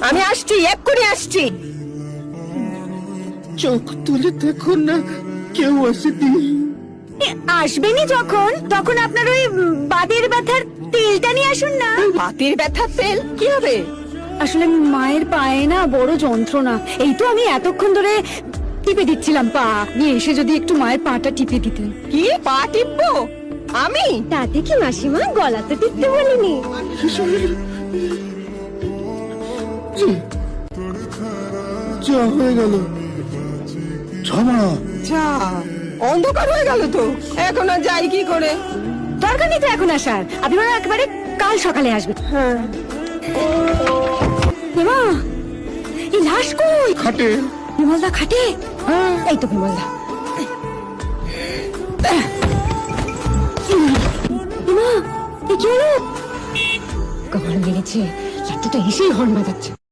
আমি আসছি, এক্ষুনি আসছি। চোখ তুলে দেখুন না, কেউ আসেনি। আসবেনি যখন, তখন আপনার ওই বাতের ব্যথার তেলটা নিয়ে আসুন না। বাতের ব্যথার তেল কি হবে? আসলে মায়ের পায়ে না বড় যন্ত্রণা, এই তো আমি এতক্ষণ ধরে টিপে দিচ্ছিলাম পা, নিয়ে এসে যদি একটু মায়ের পাটা টিপে দিতেন। কি পা টিপবো আমি? তাতে কি মাসিমা, গলা তো টিপতে বলিনি। যা হয়ে গেল, ক্ষমা। যা, অন্ধকার হয়ে গেল তো, এখন আর যাই কি করে? দরকার নেই তো এখন আসার, আপনি বরং একেবারে কাল সকালে আসবেন। হ্যাঁ, মা, এই লাশ কই? খাটে। বিমলদা খাটে? এই তো বিমলদা। মা, এ কি হলো? কখন মেরেছে, লাট্টুটা এসেই হর্ন বাজাচ্ছে।